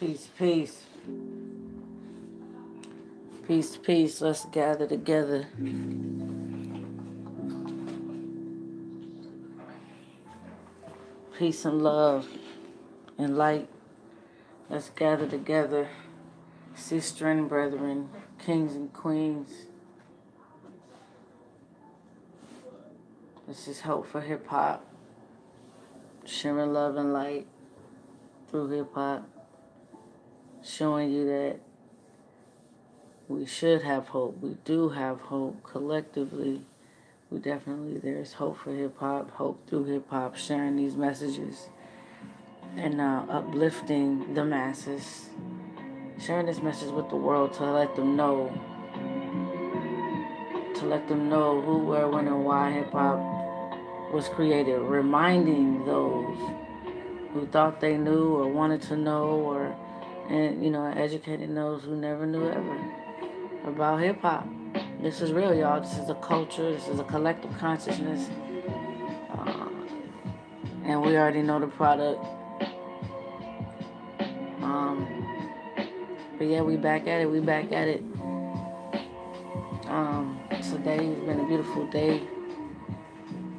Peace, peace. Peace, peace. Let's gather together. Peace and love and light. Let's gather together. Sister and brethren, kings and queens. This is Hope for Hip Hop. Sharing love and light through hip hop. Showing you that we should have hope. We do have hope collectively. There's hope for hip hop, hope through hip hop, sharing these messages and uplifting the masses. Sharing this message with the world to let them know who, where, when, and why hip hop was created. Reminding those who thought they knew or wanted to know, and educating those who never knew ever about hip hop. This is real, y'all. This is a culture. This is a collective consciousness, and we already know the product. But yeah, we back at it. Today's been a beautiful day.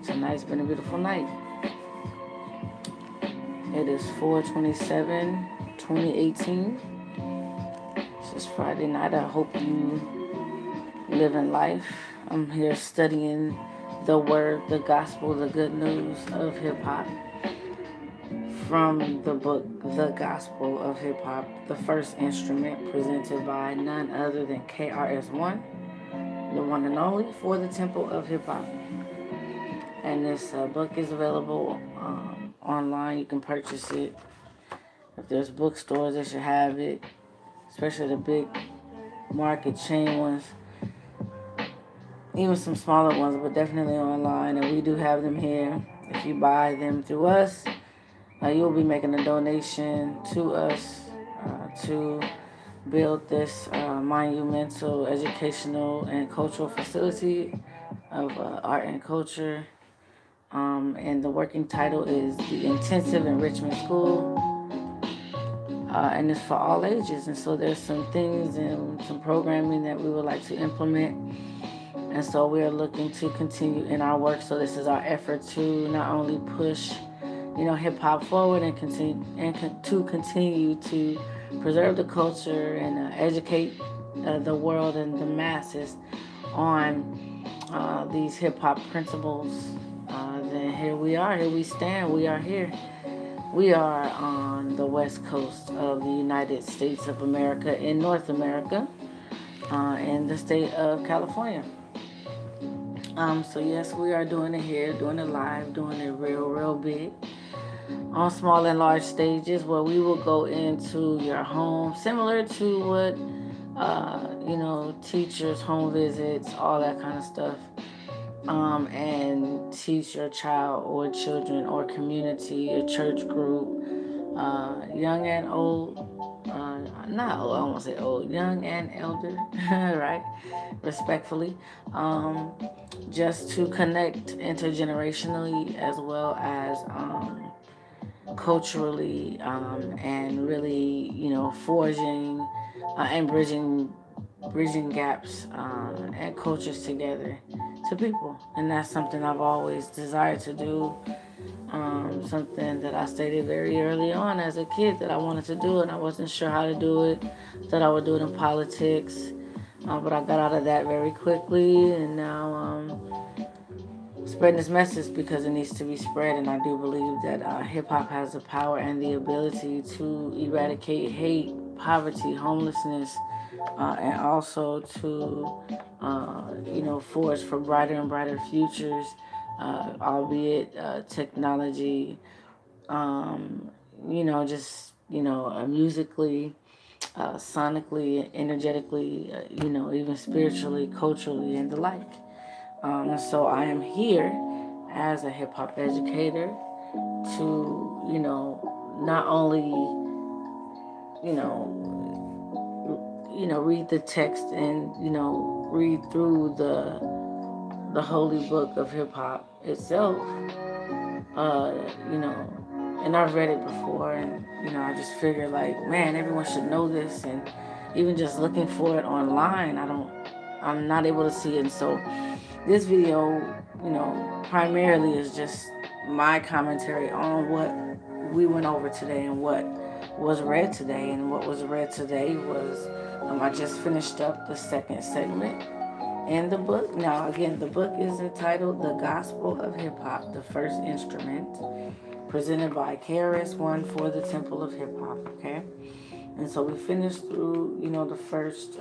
Tonight's been a beautiful night. It is 4/27/2018. This is Friday night. I hope you living life. I'm here studying the word, the gospel, the good news of hip hop from the book, The Gospel of Hip Hop, the first instrument presented by none other than KRS-One, the one and only, for the Temple of Hip Hop. And this book is available online. You can purchase it. If there's bookstores, they should have it, especially the big market chain ones. Even some smaller ones, but definitely online. And we do have them here. If you buy them through us, you'll be making a donation to us to build this monumental educational and cultural facility of art and culture. And the working title is the Intensive Enrichment School. And it's for all ages. And so there's some things and some programming that we would like to implement. And so we are looking to continue in our work. So this is our effort to not only push, hip hop forward and continue to preserve the culture and educate the world and the masses on these hip hop principles. Then here we are. Here we stand. We are here. We are on the west coast of the United States of America in North America, in the state of California. So yes, we are doing it here, doing it live, doing it real big, on small and large stages where we will go into your home, similar to what, teachers, home visits, all that kind of stuff, and teach your child or children or community, a church group, young and old, not old, I won't say old, young and elder, right? Respectfully, just to connect intergenerationally as well as culturally, and really, forging and bridging gaps and cultures together to people. And that's something I've always desired to do. Something that I stated very early on as a kid that I wanted to do, and I wasn't sure how to do it. Thought I would do it in politics, but I got out of that very quickly, and now spreading this message because it needs to be spread. And I do believe that hip hop has the power and the ability to eradicate hate, poverty, homelessness, and also to forge for brighter and brighter futures, albeit technology, musically, sonically, energetically, even spiritually, culturally, and the like. So I am here as a hip hop educator to, not only, read the text and, read through the holy book of hip hop itself, and I've read it before, and I just figured like, man, everyone should know this, and even just looking for it online, I'm not able to see it. And so this video, primarily is just my commentary on what we went over today and what was read today. And what was read today was, I just finished up the second segment in the book. Now, again, the book is entitled The Gospel of Hip Hop, the First Instrument, presented by KRS-One for the Temple of Hip Hop, okay? And so we finished through, the first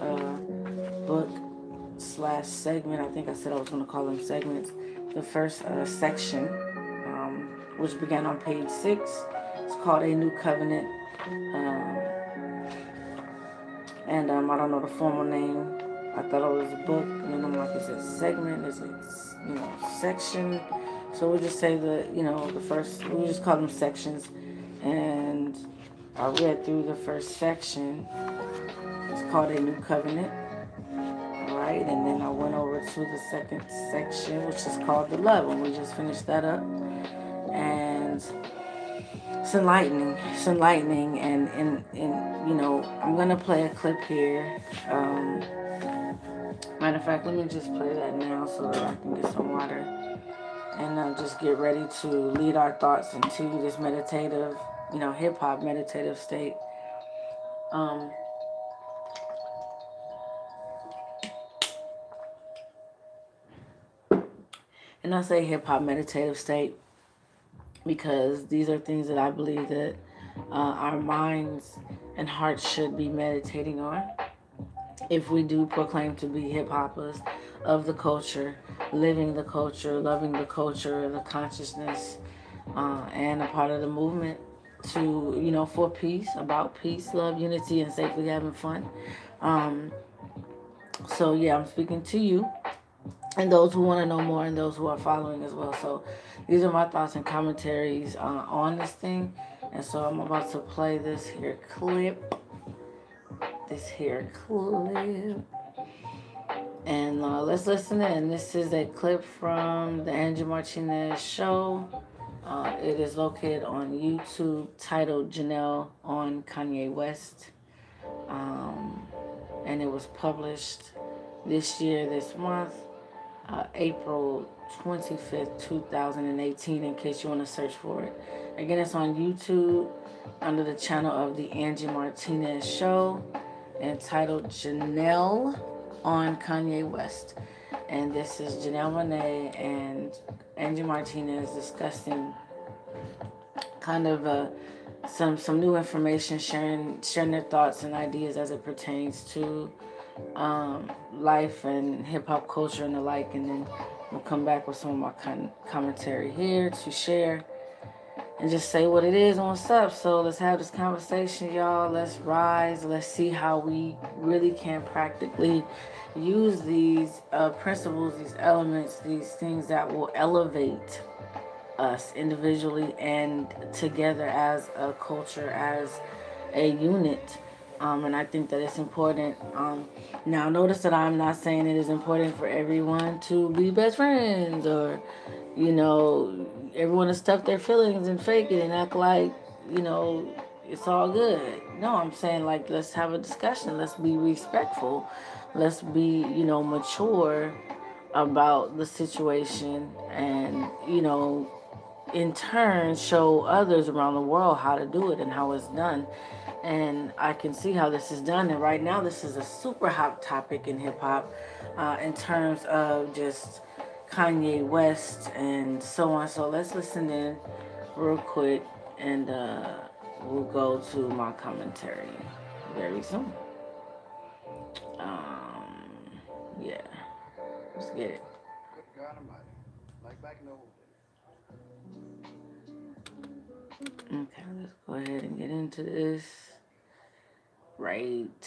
book slash segment. I think I said I was going to call them segments. The first section, which began on page 6. It's called A New Covenant. Um, and I don't know the formal name. I thought it was a book, and then I'm like, is it segment? Is it, section? So we'll just say the first, we'll just call them sections. And I read through the first section. It's called A New Covenant. Right, and then I went over to the second section, which is called The Love, and we just finished that up. And it's enlightening, and I'm gonna play a clip here. Matter of fact, let me just play that now so that I can get some water, and just get ready to lead our thoughts into this meditative, hip hop meditative state. And I say hip hop meditative state because these are things that I believe that our minds and hearts should be meditating on if we do proclaim to be hip hoppers of the culture, living the culture, loving the culture, the consciousness, and a part of the movement to, for peace, about peace, love, unity, and safely having fun. So, yeah, I'm speaking to you and those who want to know more and those who are following as well. So these are my thoughts and commentaries on this thing. And so I'm about to play this here clip. And let's listen in. This is a clip from the Angie Martinez show. It is located on YouTube, titled Janelle on Kanye West. And it was published this month. April 25th, 2018, in case you want to search for it. Again, it's on YouTube under the channel of the Angie Martinez Show, entitled Janelle on Kanye West. And this is Janelle Monáe and Angie Martinez discussing kind of some new information, sharing their thoughts and ideas as it pertains to life and hip hop culture and the like, and then we'll come back with some of my commentary here to share and just say what it is and what's up. So let's have this conversation, y'all. Let's rise. Let's see how we really can practically use these principles, these elements, these things that will elevate us individually and together as a culture, as a unit. And I think that it's important. Now, notice that I'm not saying it is important for everyone to be best friends or, everyone to stuff their feelings and fake it and act like, it's all good. No, I'm saying, like, let's have a discussion. Let's be respectful. Let's be, mature about the situation and, in turn show others around the world how to do it and how it's done. And I can see how this is done. And right now, this is a super hot topic in hip hop in terms of just Kanye West and so on. So let's listen in real quick, and we'll go to my commentary very soon. Yeah, let's get it. Good God Almighty, like back in the old days. Okay, let's go ahead and get into this. Right.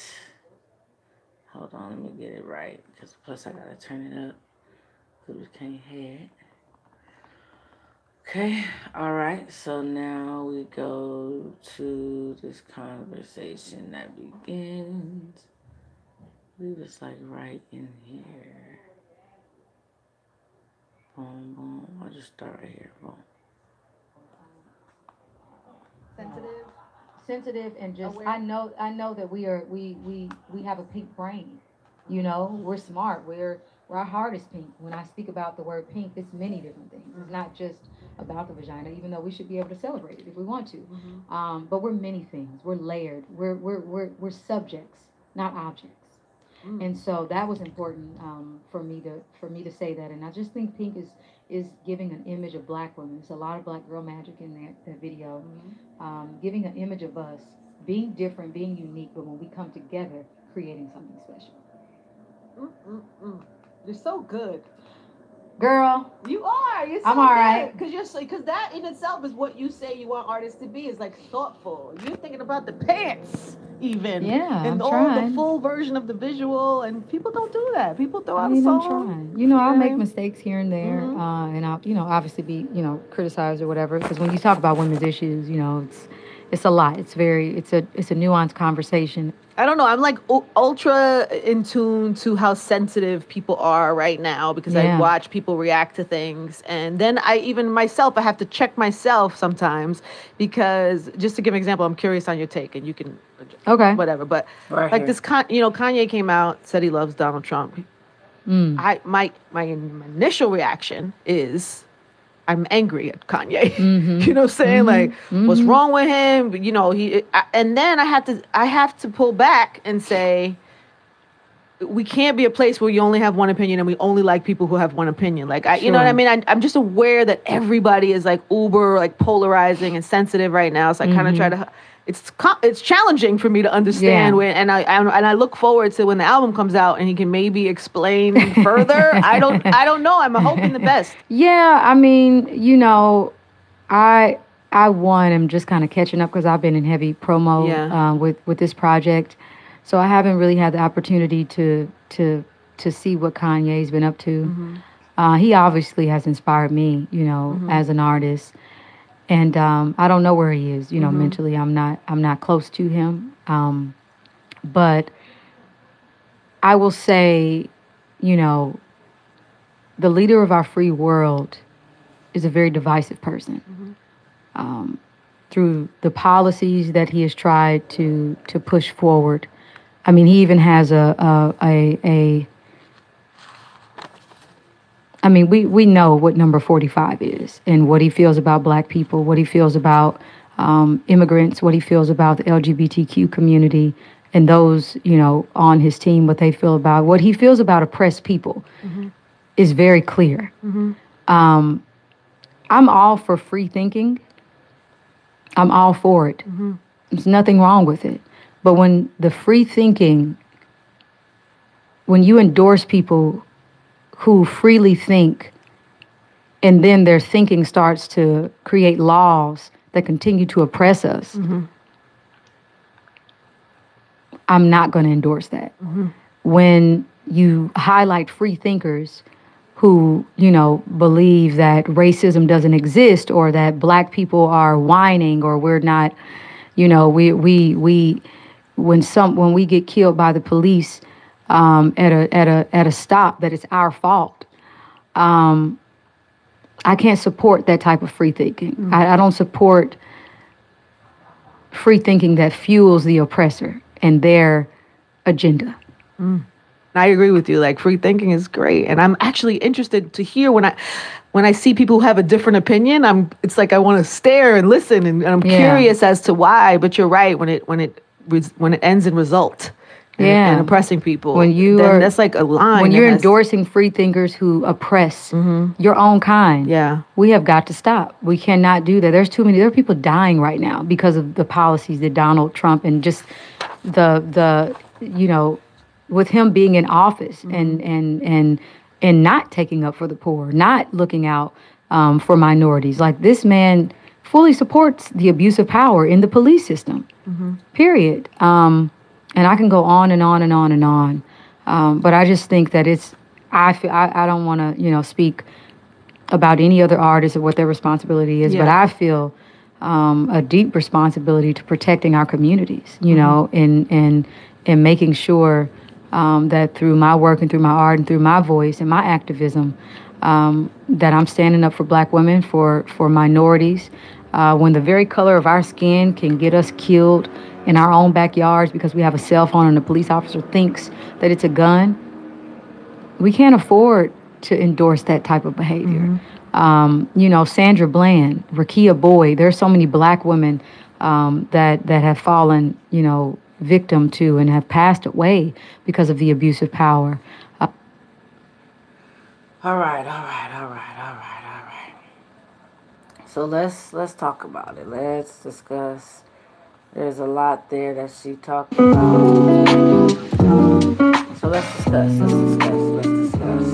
Hold on, let me get it right. Because plus I gotta turn it up. Because we can't hear it. Okay, alright. So now we go to this conversation that begins. I believe it's like right in here. Boom, boom. I'll just start right here. Boom. sensitive, sensitive, and just aware. I know that we have a pink brain. You know, we're smart. Our heart is pink. When I speak about the word pink, it's many different things. It's not just about the vagina, even though we should be able to celebrate it if we want to. But we're many things. We're layered. We're subjects, not objects. And so that was important for me to say that. And I just think pink is giving an image of black women. There's a lot of black girl magic in that video, giving an image of us being different, being unique, but when we come together, creating something special. Mm-mm-mm. You're so good. Girl, You are. You're I'm so all good. right. Because that in itself is what you say you want artists to be, is like thoughtful. You're thinking about the pants even, Yeah, and I'm all the trying. full version of the visual. And people don't do that. People throw I out a mean, I'm song. trying. You know, You I'll make know. mistakes here and there, Mm-hmm. and I'll, obviously be, criticized or whatever. Because when you talk about women's issues, it's a lot. It's a nuanced conversation. I don't know. I'm like ultra in tune to how sensitive people are right now because I Yeah. watch people react to things. And then I even myself, I have to check myself sometimes because just to give an example, I'm curious on your take and you can Okay. whatever. But Right like here. this, Kanye came out, said he loves Donald Trump. Mm. My initial reaction is I'm angry at Kanye. Mm-hmm. You know what I'm saying? Mm-hmm. Like, what's Mm-hmm. wrong with him? And then I have to pull back and say, we can't be a place where you only have one opinion and we only like people who have one opinion. Like, you know what I Sure. mean? I'm just aware that everybody is like uber, like polarizing and sensitive right now. So I kind of try Mm-hmm. to, it's challenging for me to understand Yeah. when, and I look forward to when the album comes out and he can maybe explain further. I don't know. I'm hoping the best. Yeah, I mean, I I one am just kind of catching up because I've been in heavy promo Yeah. with this project, so I haven't really had the opportunity to see what Kanye's been up to. Mm-hmm. He obviously has inspired me, Mm-hmm. as an artist, and I don't know where he is, Mm-hmm. mentally. I'm not close to him, but I will say, you know, the leader of our free world is a very divisive person. Mm-hmm. Um, through the policies that he has tried to push forward. I mean, he even has a I mean, we know what number 45 is and what he feels about black people, what he feels about immigrants, what he feels about the LGBTQ community, and those, on his team, what they feel about, what he feels about oppressed people Mm-hmm. is very clear. Mm-hmm. Um, I'm all for free thinking. I'm all for it. Mm-hmm. There's nothing wrong with it. But when the free thinking, when you endorse people who freely think and then their thinking starts to create laws that continue to oppress us, Mm-hmm. I'm not going to endorse that. Mm-hmm. When you highlight free thinkers who, believe that racism doesn't exist or that black people are whining or we're not, we when we get killed by the police at a stop that it's our fault. Um, I can't support that type of free thinking. I don't support free thinking that fuels the oppressor and their agenda. Mm. I agree with you. Like free thinking is great, and I'm actually interested to hear when I see people who have a different opinion. It's like I want to stare and listen, and I'm Yeah. curious as to why. But you're right when it ends in result and Yeah. oppressing people, When you then are that's like a line. when that you're has, endorsing free thinkers who oppress Mhm. your own kind, Yeah. we have got to stop. We cannot do that. There are people dying right now because of the policies that Donald Trump and just the with him being in office and not taking up for the poor, not looking out for minorities. Like this man fully supports the abuse of power in the police system. Mm-hmm. Period. And I can go on and on and on and on. But I just think that I don't want to, speak about any other artist or what their responsibility is, but Yeah. I feel a deep responsibility to protecting our communities, Mm-hmm. and making sure that through my work and through my art and through my voice and my activism, that I'm standing up for black women, for minorities, When the very color of our skin can get us killed in our own backyards because we have a cell phone and the police officer thinks that it's a gun, we can't afford to endorse that type of behavior. Sandra Bland, Rakia Boyd, there's so many black women that have fallen, victim to and have passed away because of the abuse of power. All right, all right, all right, all right, all right. So let's talk about it. Let's discuss. There's a lot there that she talked about. So let's discuss. Let's discuss. Let's discuss.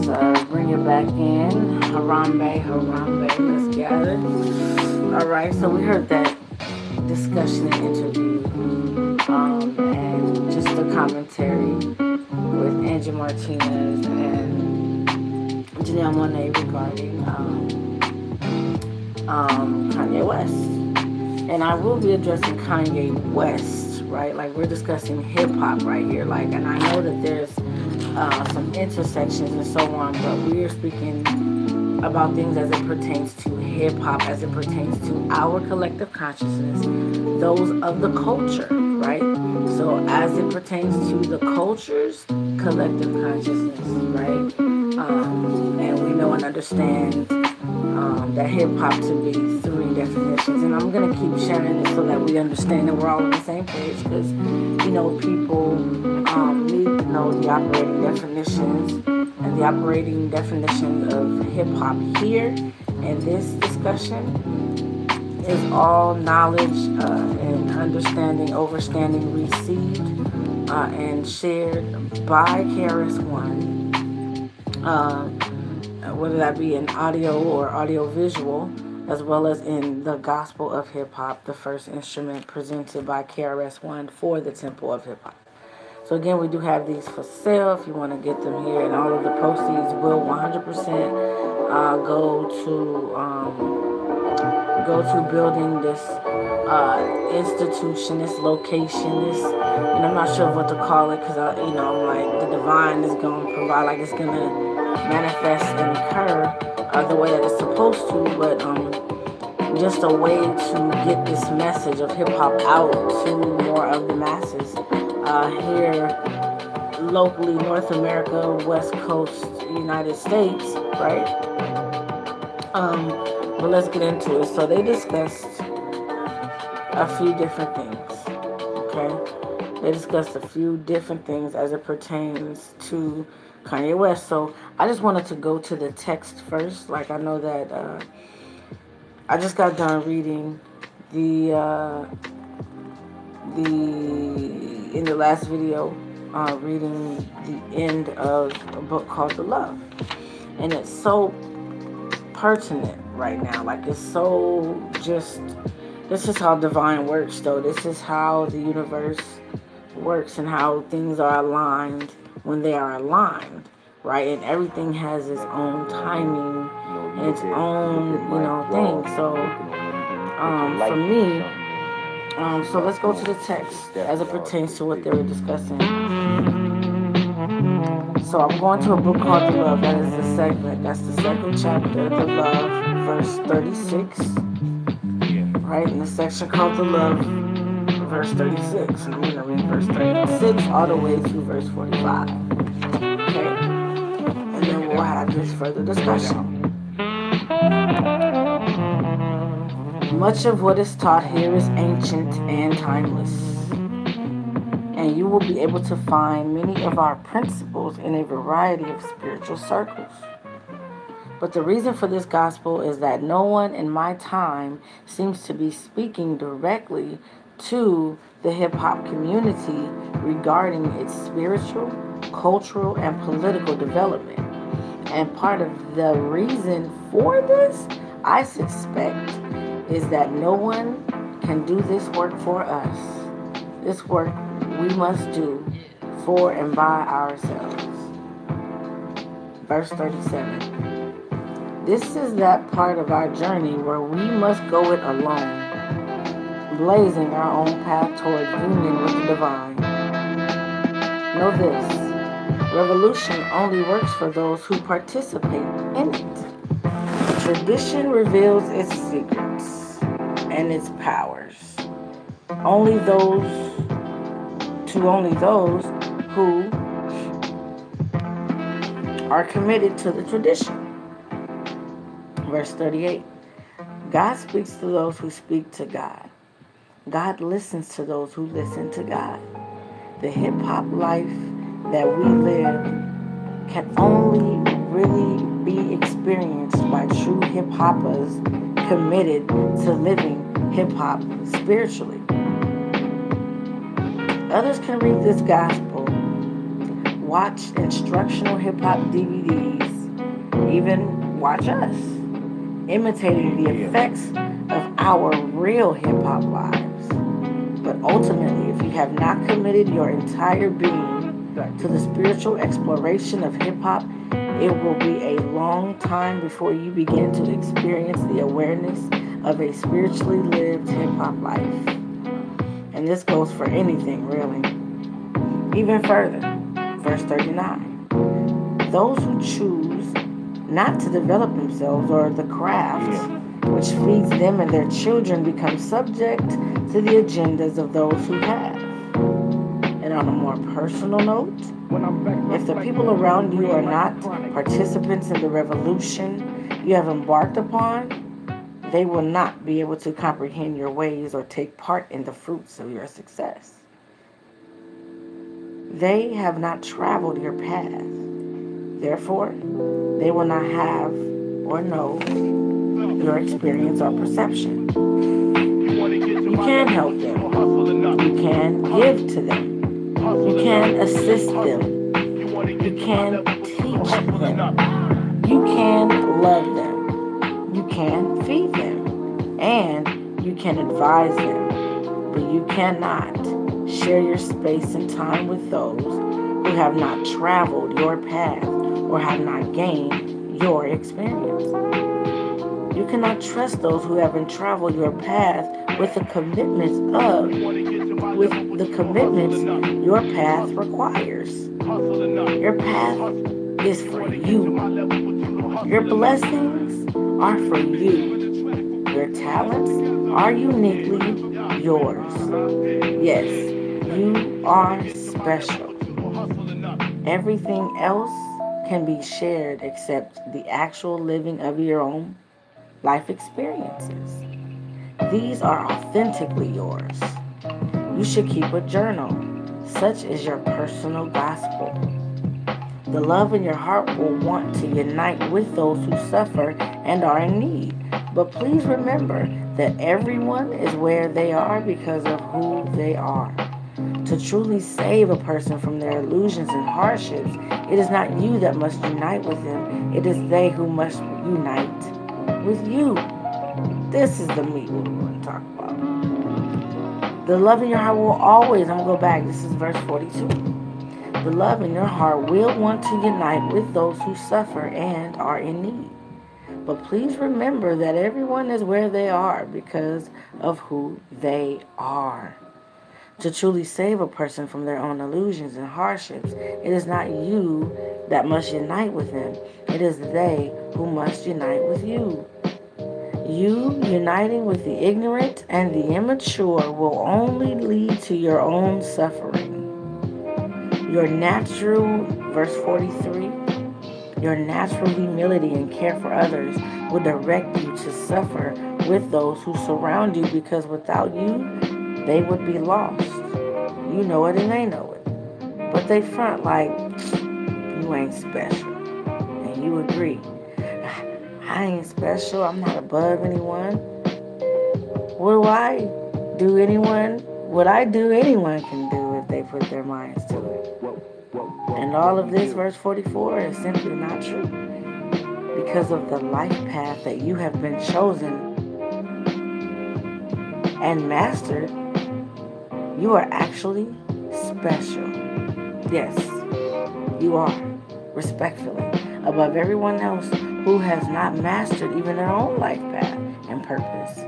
Let's bring it back in. Harambe, Harambe. Let's gather. All right. So we heard that discussion and interview, and just the commentary with Angie Martinez and Janelle Monáe regarding Kanye West. And I will be addressing Kanye West, right? Like, we're discussing hip hop right here. Like, and I know that there's some intersections and so on, but we are speaking about things as it pertains to hip hop, as it pertains to our collective consciousness, those of the culture, right? So, as it pertains to the culture's collective consciousness, right? And we know and understand that hip hop to be three definitions, and I'm gonna keep sharing this so that we understand that we're all on the same page, because people need to know the operating definitions, and the operating definition of hip hop here in this discussion is all knowledge and understanding, overstanding received and shared by KRS-One. Whether that be in audio or audio visual, as well as in the Gospel of Hip Hop, the first instrument presented by KRS-One for the Temple of Hip Hop. So again, we do have these for sale if you want to get them here, and all of the proceeds will 100% go to building this institution, this location, this, I'm not sure what to call it, because I'm like, the divine is going to provide, like, it's going to manifest and occur the way that it's supposed to, but just a way to get this message of hip hop out to more of the masses here locally, North America, West Coast, United States, right? But let's get into it. So they discussed a few different things, okay? They discussed a few different things as it pertains to Kanye West. So I just wanted to go to the text first. Like, I know that I just got done reading in the last video, reading the end of a book called The Love. And it's so pertinent right now. Like, it's so just, this is how divine works, though. This is how the universe works and how things are aligned when they are aligned, right? And everything has its own timing and its own, thing. So, for me, so let's go to the text as it pertains to what they were discussing. So I'm going to a book called The Love. That is the segment. That's the second chapter, The Love, verse 36. Right? In the section called The Love, verse 36. And I'm going to read verse 36 all the way to verse 45. Okay? And then we'll have this further discussion. Much of what is taught here is ancient and timeless, and you will be able to find many of our principles in a variety of spiritual circles. But the reason for this gospel is that no one in my time seems to be speaking directly to the hip-hop community regarding its spiritual, cultural, and political development. And part of the reason for this, I suspect, is that no one can do this work for us. This work we must do for and by ourselves. Verse 37. This is that part of our journey where we must go it alone, blazing our own path toward union with the divine. Know this, revolution only works for those who participate in it. Tradition reveals its secrets and its powers. Only those only those who are committed to the tradition. Verse 38. God speaks to those who speak to God. God listens to those who listen to God. The hip hop life that we live can only really be experienced by true hip hoppers committed to living hip hop spiritually. Others can read this gospel, watch instructional hip hop DVDs, even watch us, imitating the effects of our real hip hop lives. But ultimately, if you have not committed your entire being to the spiritual exploration of hip hop, it will be a long time before you begin to experience the awareness of a spiritually lived hip hop life. And this goes for anything, really. Even further, verse 39. Those who choose not to develop themselves or the craft which feeds them and their children become subject to the agendas of those who have. And on a more personal note, if the people around you are not participants in the revolution you have embarked upon, they will not be able to comprehend your ways or take part in the fruits of your success. They have not traveled your path. Therefore, they will not have or know your experience or perception. You can help them. You can give to them. You can assist them. You can teach them. You can love them. You can feed them. And you can advise them. But you cannot share your space and time with those who have not traveled your path or have not gained your experience. You cannot trust those who haven't traveled your path with the commitments your path requires. Your path is for you. Your blessings are for you. Your talents are uniquely yours. Yes, you are special. Everything else can be shared except the actual living of your own life experiences. These are authentically yours. You should keep a journal. Such is your personal gospel. The love in your heart will want to unite with those who suffer and are in need. But please remember that everyone is where they are because of who they are. To truly save a person from their illusions and hardships, it is not you that must unite with them. It is they who must unite with you. This is the meat we want to talk about. The love in your heart will always, I'm going to go back, this is verse 42. The love in your heart will want to unite with those who suffer and are in need. But please remember that everyone is where they are because of who they are. To truly save a person from their own illusions and hardships, it is not you that must unite with them. It is they who must unite with you. You uniting with the ignorant and the immature will only lead to your own suffering. Your natural, verse 43, your natural humility and care for others will direct you to suffer with those who surround you because without you, they would be lost. You know it and they know it. But they front like you ain't special. And you agree. I ain't special. I'm not above anyone. What I do anyone can do if they put their minds to it. And all of this, verse 44, is simply not true. Because of the life path that you have been chosen and mastered, you are actually special. Yes, you are, respectfully, above everyone else who has not mastered even their own life path and purpose.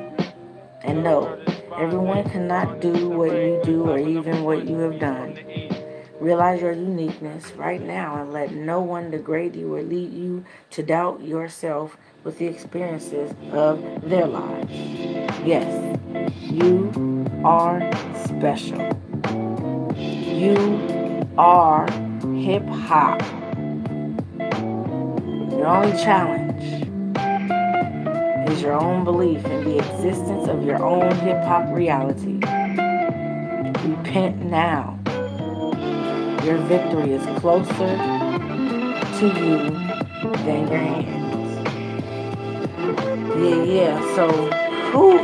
And no, everyone cannot do what you do or even what you have done. Realize your uniqueness right now and let no one degrade you or lead you to doubt yourself with the experiences of their lives. Yes, you are special. You are hip hop. Your only challenge is your own belief in the existence of your own hip hop reality. Repent now. Your victory is closer to you than your hands. Yeah, yeah. So, whew,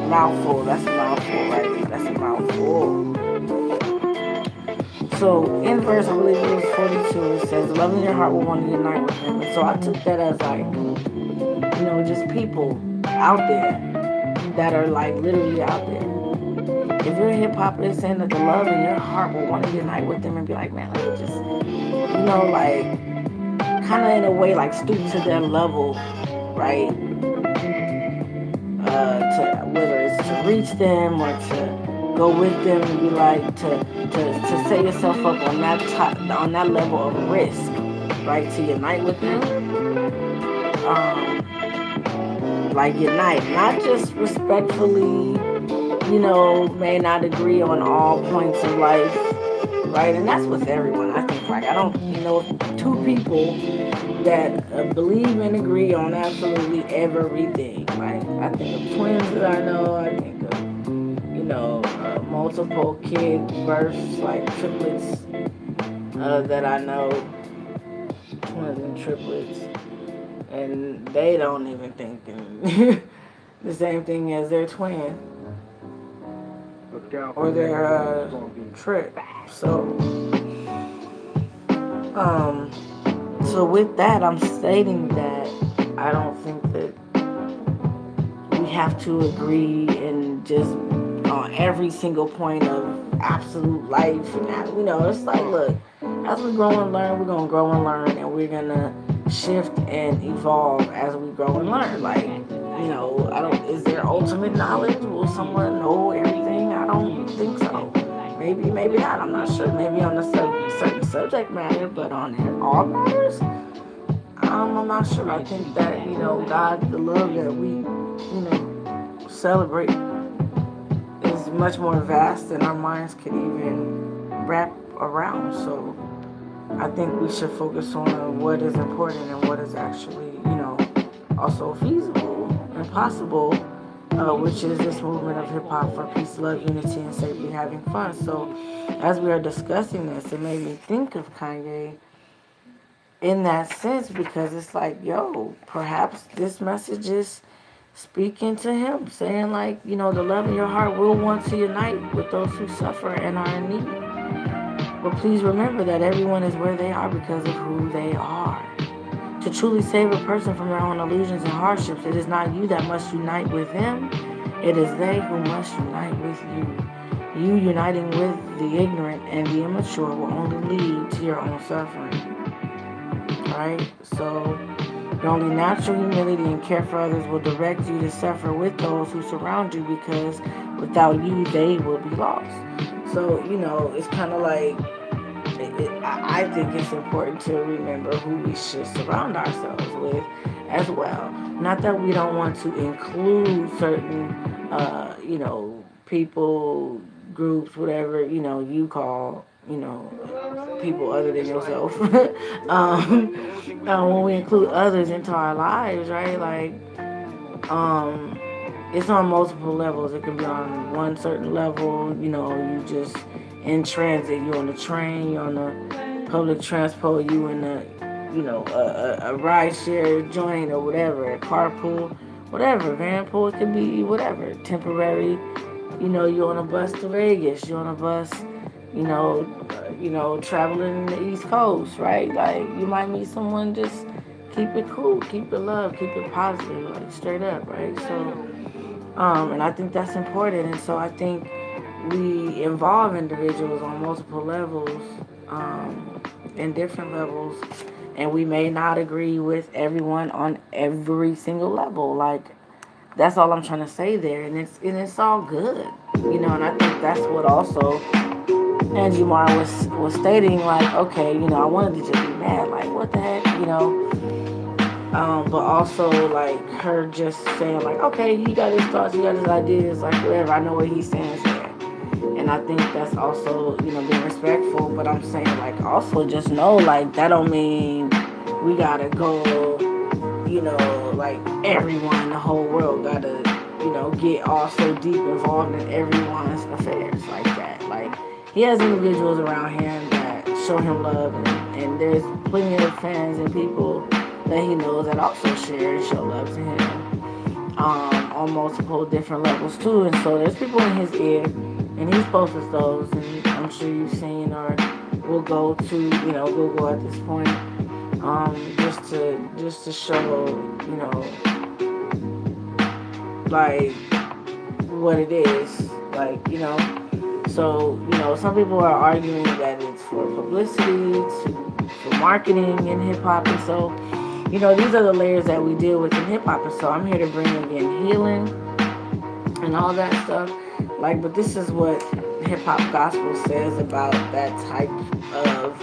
mouthful. That's a mouthful, right? That's a mouthful. So, in verse, I believe it was 42, it says, "The love in your heart will want to unite with him." And so I took that as like, just people out there that are like literally out there. If you're a hip hop, they're saying that the love in your heart will want to unite with them and be like, man, let me just, like, kind of in a way, like, stoop to their level, right? To whether it's to reach them or to go with them and be like to set yourself up on that on that level of risk, right? To unite with them, like unite, not just respectfully, may not agree on all points of life, right? And that's with everyone. I think, like, I don't, two people that believe and agree on absolutely everything. Like, I think of twins that I know. I think of, multiple kid births, like triplets that I know, twins and triplets, and they don't even think the same thing as their twin or their trip. Um, so with that, I'm stating that I don't think that we have to agree and just on every single point of absolute life. And that, it's like, look, as we grow and learn, we're gonna grow and learn, and we're gonna shift and evolve as we grow and learn. Like, I don't. Is there ultimate knowledge? Will someone know everything? I don't think so. Maybe not. I'm not sure. Maybe on a certain subject matter, but on all matters, I'm not sure. I think that God, the love that we celebrate is much more vast than our minds can even wrap around. So I think we should focus on what is important and what is actually also feasible and possible, which is this movement of hip hop for peace, love, unity, and safely having fun. So, as we are discussing this, it made me think of Kanye in that sense because it's like, yo, perhaps this message is speaking to him, saying like, the love in your heart will want to unite with those who suffer and are in need. But please remember that everyone is where they are because of who they are. To truly save a person from their own illusions and hardships, it is not you that must unite with them. It is they who must unite with you. You uniting with the ignorant and the immature will only lead to your own suffering. Right? So, your only natural humility and care for others will direct you to suffer with those who surround you because without you, they will be lost. So, it's kind of like, I think it's important to remember who we should surround ourselves with as well. Not that we don't want to include certain, people, groups, whatever, you call, people other than yourself. When we include others into our lives, right? Like, it's on multiple levels. It can be on one certain level, you just in transit, you on the train, you on the public transport, you in a ride share joint or whatever, a carpool, whatever, van pool, it could be whatever, temporary, you on a bus to Vegas, you on a bus, traveling the East Coast, right? Like, you might meet someone, just keep it cool, keep it love, keep it positive, like straight up, right? So, and I think that's important. And so I think we involve individuals on multiple levels, in different levels, and we may not agree with everyone on every single level. Like, that's all I'm trying to say there, and it's all good, And I think that's what also Angie Marr was stating like, okay, I wanted to just be mad, like what the heck. But also like her just saying like, okay, he got his thoughts, he got his ideas, like whatever. I know what he stands there, and I think that's also being respectful. But I'm saying like also just know like that don't mean we gotta go, like everyone, the whole world gotta get all so deep involved in everyone's affairs like that. Like he has individuals around him that show him love, and there's plenty of fans and people that he knows that also share and show love to him on multiple different levels too. And so there's people in his ear, and he's posted those, and I'm sure you've seen or will go to Google at this point, just to show like what it is, like so some people are arguing that it's for publicity, for marketing in hip hop, and so these are the layers that we deal with in hip hop. And so I'm here to bring again healing and all that stuff. Like, but this is what hip hop gospel says about that type of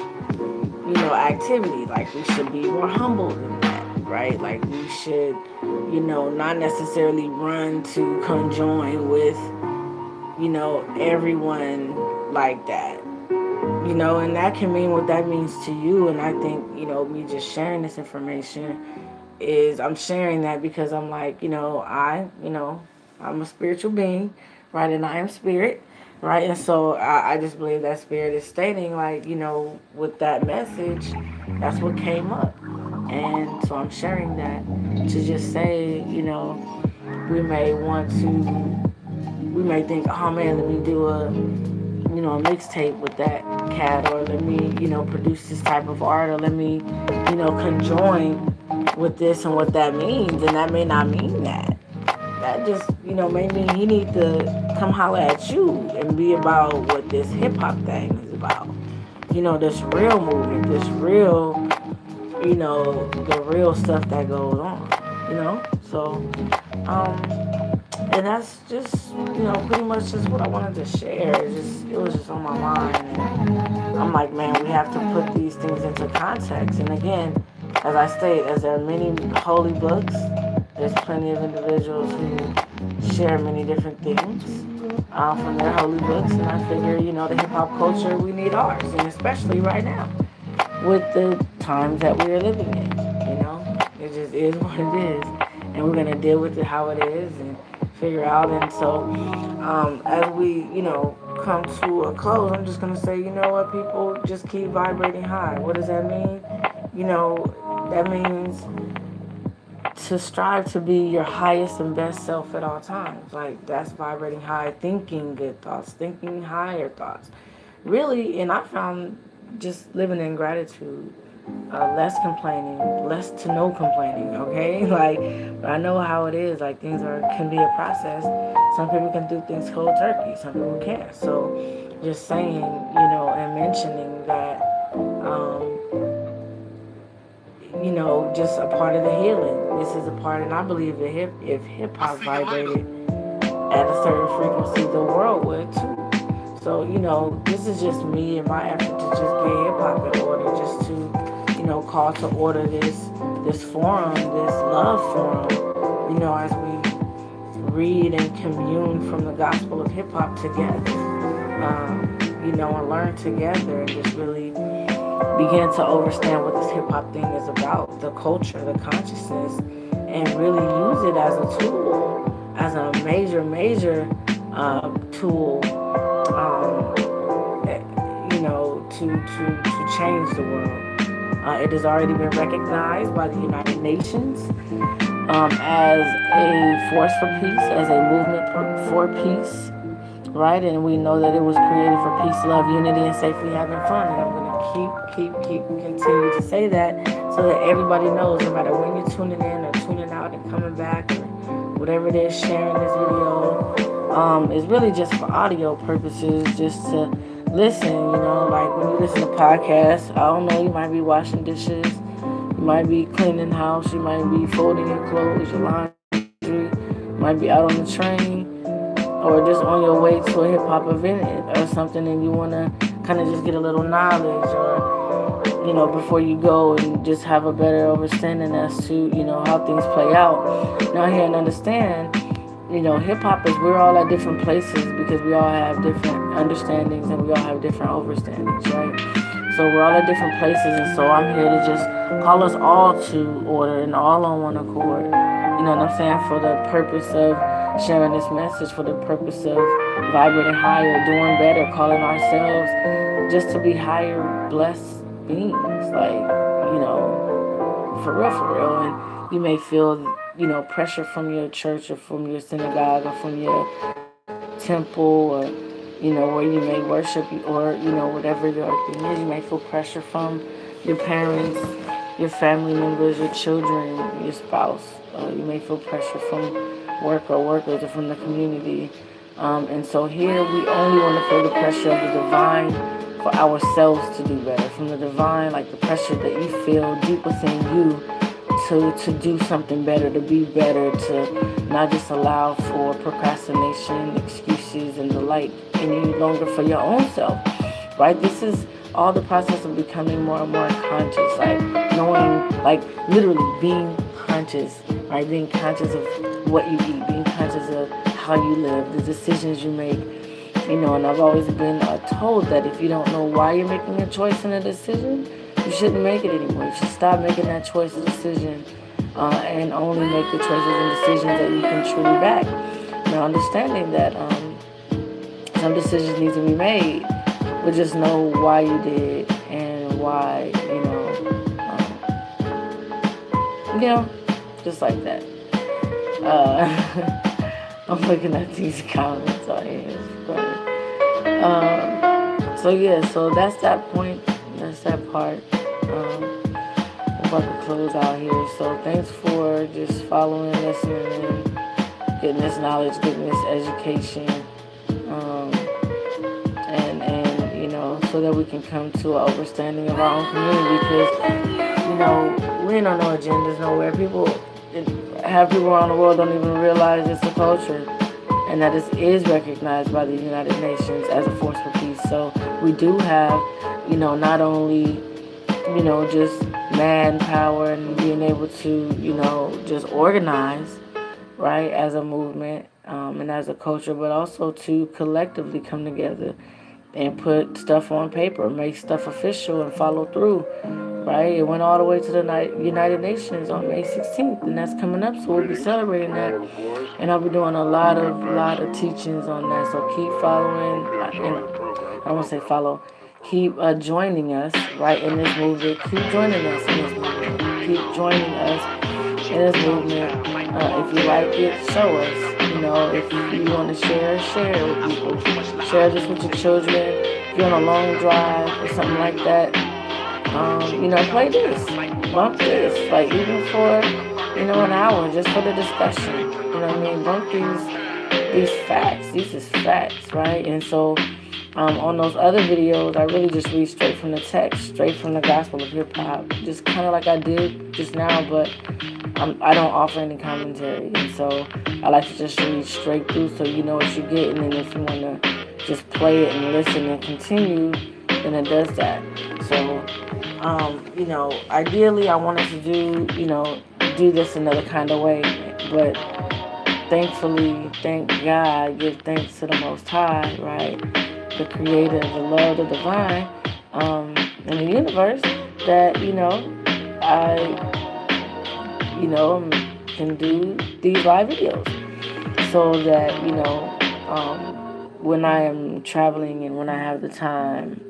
activity. Like, we should be more humble than that, right? Like, we should not necessarily run to conjoin with everyone like that. And that can mean what that means to you. And I think, me just sharing this information is I'm sharing that because I'm like, I'm a spiritual being, right? And I am spirit, right? And so I just believe that spirit is stating, like, with that message, that's what came up. And so I'm sharing that to just say, we may want to, we may think, oh man, let me do a mixtape with that cat, or let me, produce this type of art, or let me, conjoin with this and what that means. And that may not mean that. That just, may mean he need to come holler at you and be about what this hip hop thing is about. This real movement, this real, the real stuff that goes on, So, and that's just, pretty much just what I wanted to share. It was just on my mind. And I'm like, man, we have to put these things into context. And again, as I state, as there are many holy books, there's plenty of individuals who share many different things from their holy books. And I figure, the hip hop culture, we need ours. And especially right now, with the times that we are living in, it just is what it is. And we're going to deal with it how it is and figure out. And so as we come to a close, I'm just going to say, what, people, just keep vibrating high. What does that mean? That means to strive to be your highest and best self at all times. Like, that's vibrating high, thinking good thoughts, thinking higher thoughts, really. And I found just living in gratitude, less complaining, less to no complaining, okay? Like, but I know how it is. Like, things can be a process. Some people can do things cold turkey. Some people can't. So just saying, and mentioning that, just a part of the healing. This is a part, and I believe that if hip hop vibrated at a certain frequency, the world would too. So, this is just me and my effort to just get hip hop in order, just to call to order this forum, this love forum, as we read and commune from the gospel of hip hop together, and learn together, and just really begin to understand what this hip hop thing is about, the culture, the consciousness, and really use it as a tool, as a major tool, to change the world. It has already been recognized by the United Nations as a force for peace, as a movement for peace, right? And we know that it was created for peace, love, unity, and safely having fun. And I'm going to keep continue to say that, so that everybody knows, no matter when you're tuning in or tuning out and coming back, or whatever it is, sharing this video, is really just for audio purposes, just to listen, like when you listen to podcasts, I don't know, you might be washing dishes, you might be cleaning the house, you might be folding your clothes, your laundry, you might be out on the train, or just on your way to a hip-hop event or something, and you want to kind of just get a little knowledge, or before you go and just have a better understanding as to how things play out. Now here and understand, hip hop is, we're all at different places because we all have different understandings and we all have different overstandings, right? So we're all at different places, and so I'm here to just call us all to order and all on one accord. You know what I'm saying? For the purpose of sharing this message, for the purpose of vibrating higher, doing better, calling ourselves just to be higher, blessed beings. Like, for real, for real. And you may feel, pressure from your church or from your synagogue or from your temple, or, where you may worship, or, whatever your thing is. You may feel pressure from your parents, your family members, your children, your spouse. You may feel pressure from work or workers or from the community. And so here we only want to feel the pressure of the divine for ourselves to do better. From the divine, like the pressure that you feel deep within you to do something better, to be better, to not just allow for procrastination, excuses, and the like any longer for your own self, right? This is all the process of becoming more and more conscious, like knowing, like literally being conscious, right? Being conscious of what you eat, being conscious of how you live, the decisions you make, and I've always been told that if you don't know why you're making a choice and a decision, you shouldn't make it anymore. You should stop making that choice and decision, and only make the choices and decisions that you can truly back. Now, understanding that some decisions need to be made, but just know why you did and why, just like that. I'm looking at these comments on here. It's funny. So that's that point. That's that part. I'm about to close out here. So thanks for just following, listening, and getting this knowledge, getting this education, and so that we can come to an understanding of our own community. Because we ain't on no agendas nowhere. Have people around the world don't even realize it's a culture, and that it is recognized by the United Nations as a force for peace. So we do have, not only, just manpower and being able to, just organize, right, as a movement, and as a culture, but also to collectively come together and put stuff on paper, make stuff official, and follow through. Right, it went all the way to the United Nations on May 16th, and that's coming up. So we'll be celebrating that, and I'll be doing a lot of teachings on that. So keep following, and I won't say follow. Keep joining us, right, in this movement. Keep joining us in this movement. Keep joining us in this movement. If you like it, show us. If you want to share it with people. Share this with your children. If you're on a long drive or something like that. Play this, bump this, like even for, an hour, just for the discussion. You know what I mean? Bump these facts. These is facts, right? And so, on those other videos, I really just read straight from the text, straight from the gospel of hip hop, just kind of like I did just now, but I don't offer any commentary. And so I like to just read straight through so you know what you're getting, and if you want to just play it and listen and continue, then it does that. So, ideally I wanted to do this another kind of way, but thankfully, thank God, give thanks to the Most High, right? The Creator, the love, the divine, in the universe, that, I, can do these live videos so that, when I am traveling and when I have the time,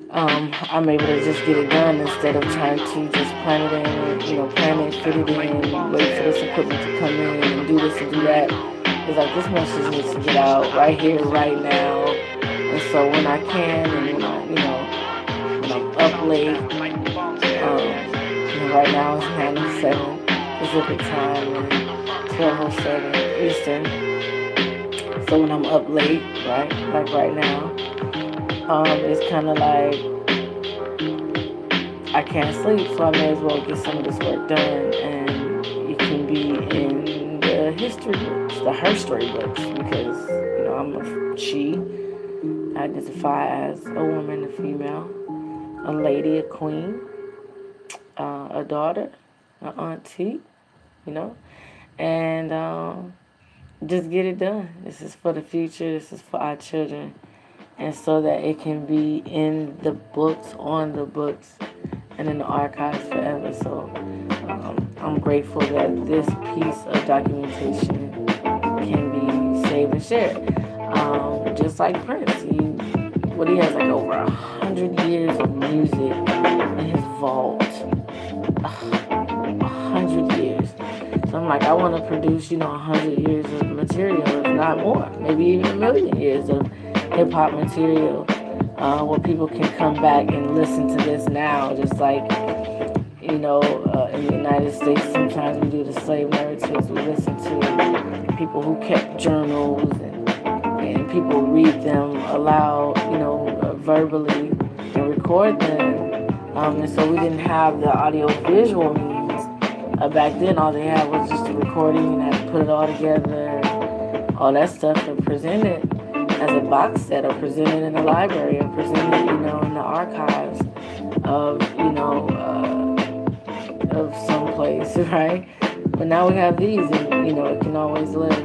I'm able to just get it done instead of trying to just plan it in, plan it, fit it in, wait for this equipment to come in and do this and do that. It's like this message needs to get out right here, right now. And so when I can, and when I'm up late, right now it's 9:07 Pacific time and 12:07 Eastern. So when I'm up late, right, like right now, it's kind of like I can't sleep, so I may as well get some of this work done, and it can be in the history books, the her story books, because I'm a she, I identify as a woman, a female, a lady, a queen, a daughter, an auntie, you know, and just get it done. This is for the future. This is for our children, and so that it can be in the books, on the books, and in the archives forever. So I'm grateful that this piece of documentation can be saved and shared. Just like Prince, what he has like over 100 years of music in his vault. 100 years. So I'm like, I want to produce, 100 years of material, if not more, maybe even a million years of hip hop material, where people can come back and listen to this now, just like, in the United States, sometimes we do the slave narratives. We listen to people who kept journals, and people read them aloud, verbally, and record them. And so we didn't have the audio visual means. Back then, all they had was just a recording, and had to put it all together, all that stuff, and present it as a box set, or present it in the library, or present it, in the archives of, of some place, right? But now we have these, and it can always live,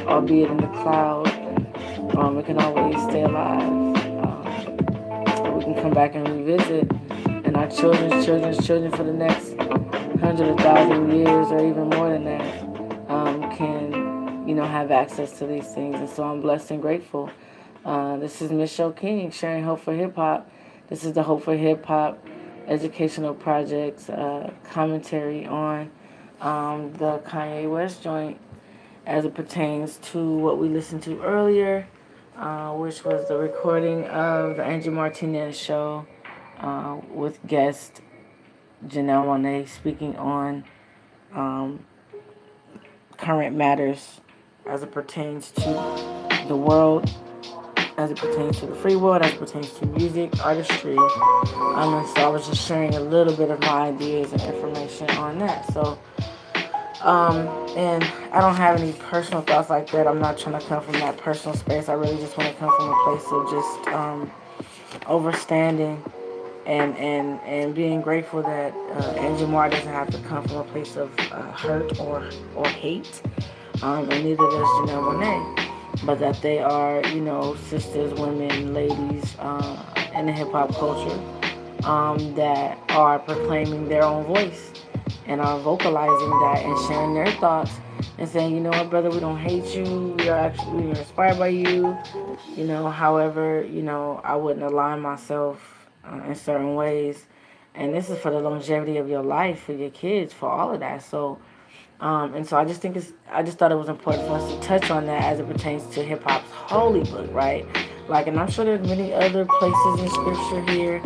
albeit in the cloud. It can always stay alive. We can come back and revisit, and our children's children for the next 100,000 years, or even more than that, can have access to these things. And so I'm blessed and grateful. This is Miss Show King sharing Hope for Hip Hop. This is the Hope for Hip Hop educational projects commentary on the Kanye West joint as it pertains to what we listened to earlier, which was the recording of the Angie Martinez show with guest Janelle Monáe speaking on current matters as it pertains to the world, as it pertains to the free world, as it pertains to music, artistry. And so I was just sharing a little bit of my ideas and information on that. So, and I don't have any personal thoughts like that. I'm not trying to come from that personal space. I really just want to come from a place of just overstanding and being grateful that Angie Moore doesn't have to come from a place of hurt or hate, and neither does Janelle Monáe. But that they are, sisters, women, ladies in the hip hop culture that are proclaiming their own voice and are vocalizing that and sharing their thoughts and saying, you know what, brother, we don't hate you. We are inspired by you. However, I wouldn't align myself in certain ways. And this is for the longevity of your life, for your kids, for all of that. So. And so I just thought it was important for us to touch on that as it pertains to hip hop's holy book, right? Like, and I'm sure there's many other places in scripture here,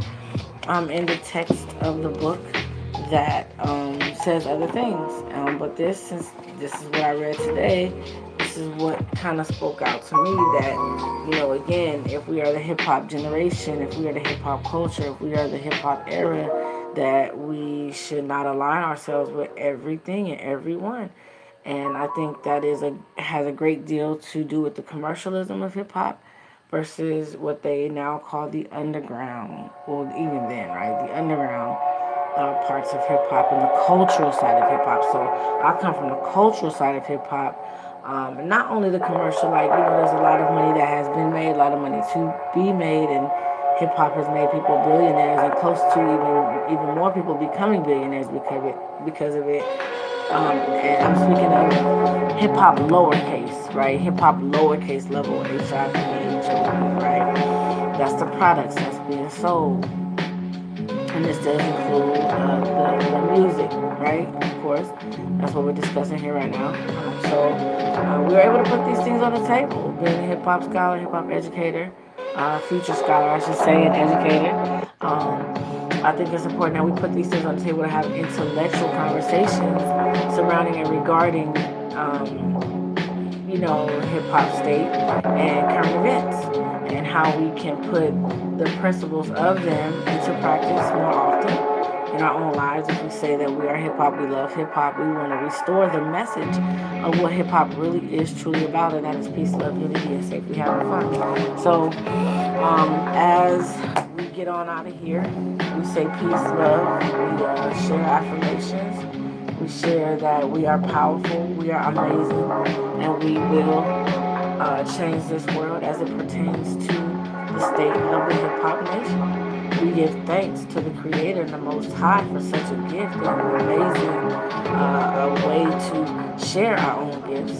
in the text of the book that says other things. But since this is what I read today, this is what kind of spoke out to me that, again, if we are the hip hop generation, if we are the hip hop culture, if we are the hip hop era, that we should not align ourselves with everything and everyone. And I think that has a great deal to do with the commercialism of hip hop versus what they now call the underground. Well, even then, right? The underground parts of hip hop and the cultural side of hip hop. So I come from the cultural side of hip hop. And not only the commercial, like, there's a lot of money that has been made, a lot of money to be made, and hip hop has made people billionaires, and close to even more people becoming billionaires because of it. And I'm speaking of hip hop lowercase, right? Hip hop lowercase level, HIPHOP, right? That's the products that's being sold, and this does include the music, right? Of course, that's what we're discussing here right now. So we were able to put these things on the table. Being a hip hop scholar, hip hop educator. Future scholar, I should say, and educator. I think it's important that we put these things on the table to have intellectual conversations surrounding and regarding, hip hop state and current events, and how we can put the principles of them into practice more often, in our own lives. If we say that we are hip hop, we love hip hop, we want to restore the message of what hip hop really is truly about, and that is peace, love, unity, and safely having fun. So, as we get on out of here, we say peace, love, we share affirmations, we share that we are powerful, we are amazing, and we will change this world as it pertains to the state of the hip hop nation. We give thanks to the Creator and the Most High for such a gift and an amazing way to share our own gifts.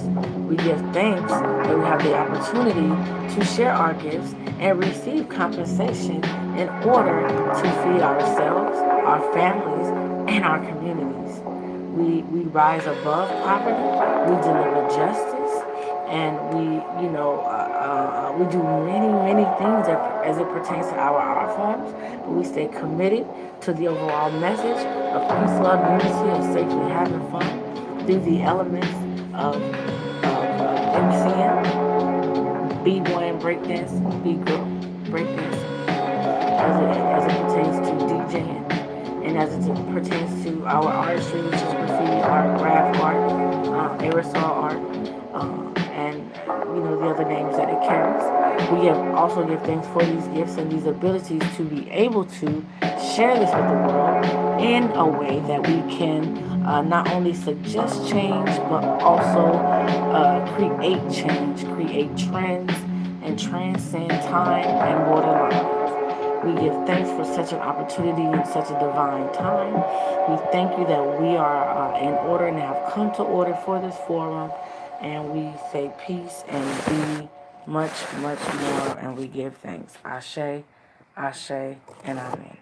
We give thanks that we have the opportunity to share our gifts and receive compensation in order to feed ourselves, our families, and our communities. We rise above poverty, we deliver justice, and we do many things as it pertains to our art forms, but we stay committed to the overall message of peace, love, unity, and safely having fun through the elements of MCing, B-boy and breakdance, B-girl breakdance, as it pertains to DJing, and as it pertains to our artistry, which is graffiti art, graph art, aerosol art, and the other names that it carries. Also give thanks for these gifts and these abilities to be able to share this with the world in a way that we can not only suggest change but also create change, create trends, and transcend time and borderlines. We give thanks for such an opportunity in such a divine time. We thank you that we are in order and have come to order for this forum. And we say peace and be much more. And we give thanks. Ashe, Ashe, and Amen.